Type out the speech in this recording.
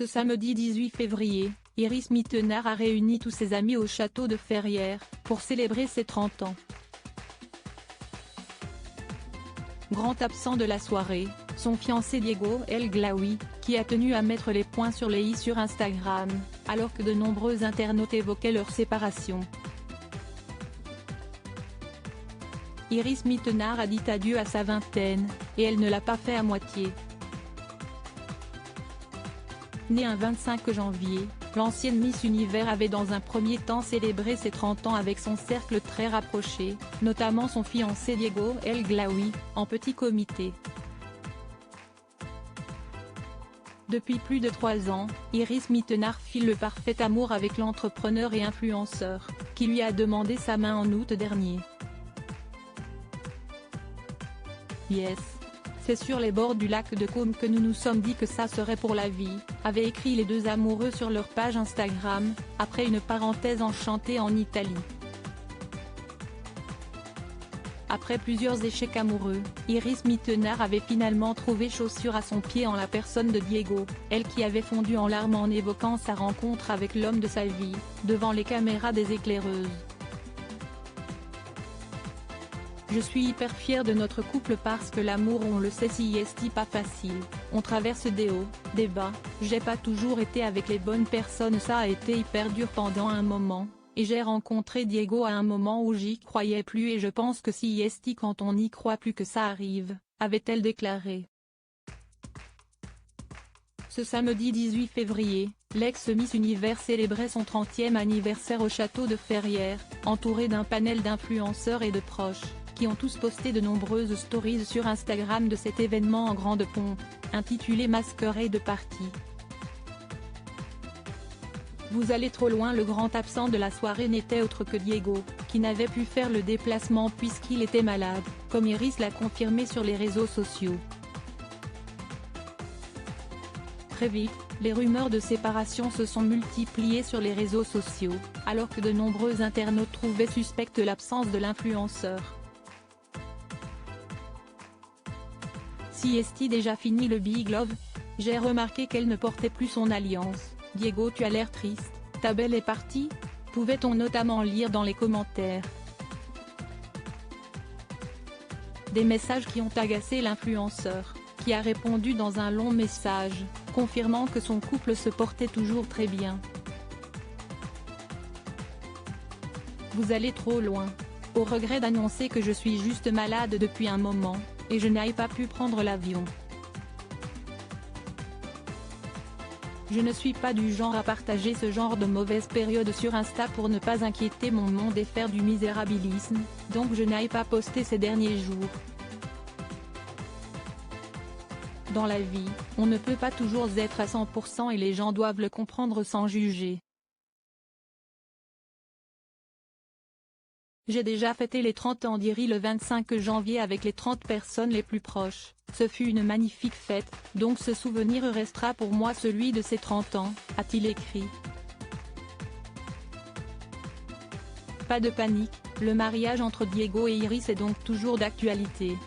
Ce samedi 18 février, Iris Mittenard a réuni tous ses amis au château de Ferrières, pour célébrer ses 30 ans. Grand absent de la soirée, son fiancé Diego El Glaoui, qui a tenu à mettre les points sur les i sur Instagram, alors que de nombreux internautes évoquaient leur séparation. Iris Mittenard a dit adieu à sa vingtaine, et elle ne l'a pas fait à moitié. Née un 25 janvier, l'ancienne Miss Univers avait dans un premier temps célébré ses 30 ans avec son cercle très rapproché, notamment son fiancé Diego El Glaoui, en petit comité. Depuis plus de 3 ans, Iris Mittenard file le parfait amour avec l'entrepreneur et influenceur, qui lui a demandé sa main en août dernier. Yes. C'est sur les bords du lac de Côme que nous nous sommes dit que ça serait pour la vie, avaient écrit les deux amoureux sur leur page Instagram, après une parenthèse enchantée en Italie. Après plusieurs échecs amoureux, Iris Mittenard avait finalement trouvé chaussure à son pied en la personne de Diego, elle qui avait fondu en larmes en évoquant sa rencontre avec l'homme de sa vie, devant les caméras des éclaireuses. Je suis hyper fière de notre couple parce que l'amour, on le sait, c'est pas facile, on traverse des hauts, des bas, j'ai pas toujours été avec les bonnes personnes, ça a été hyper dur pendant un moment, et j'ai rencontré Diego à un moment où j'y croyais plus et je pense que c'est quand on n'y croit plus que ça arrive, avait-elle déclaré. Ce samedi 18 février, l'ex-Miss Univers célébrait son 30e anniversaire au château de Ferrières, entourée d'un panel d'influenceurs et de proches, qui ont tous posté de nombreuses stories sur Instagram de cet événement en grande pompe, intitulé Masquerade Party. Vous allez trop loin. Le grand absent de la soirée n'était autre que Diego, qui n'avait pu faire le déplacement puisqu'il était malade, comme Iris l'a confirmé sur les réseaux sociaux. Très vite, les rumeurs de séparation se sont multipliées sur les réseaux sociaux, alors que de nombreux internautes trouvaient suspecte l'absence de l'influenceur. Si est déjà fini le Big Love? J'ai remarqué qu'elle ne portait plus son alliance. Diego, tu as l'air triste, ta belle est partie? Pouvait-on notamment lire dans les commentaires. Des messages qui ont agacé l'influenceur, qui a répondu dans un long message, confirmant que son couple se portait toujours très bien. Vous allez trop loin. Au regret d'annoncer que je suis juste malade depuis un moment, et je n'ai pas pu prendre l'avion. Je ne suis pas du genre à partager ce genre de mauvaise période sur Insta pour ne pas inquiéter mon monde et faire du misérabilisme, donc je n'ai pas posté ces derniers jours. Dans la vie, on ne peut pas toujours être à 100% et les gens doivent le comprendre sans juger. J'ai déjà fêté les 30 ans d'Iris le 25 janvier avec les 30 personnes les plus proches, ce fut une magnifique fête, donc ce souvenir restera pour moi celui de ces 30 ans, a-t-il écrit. Pas de panique, le mariage entre Diego et Iris est donc toujours d'actualité.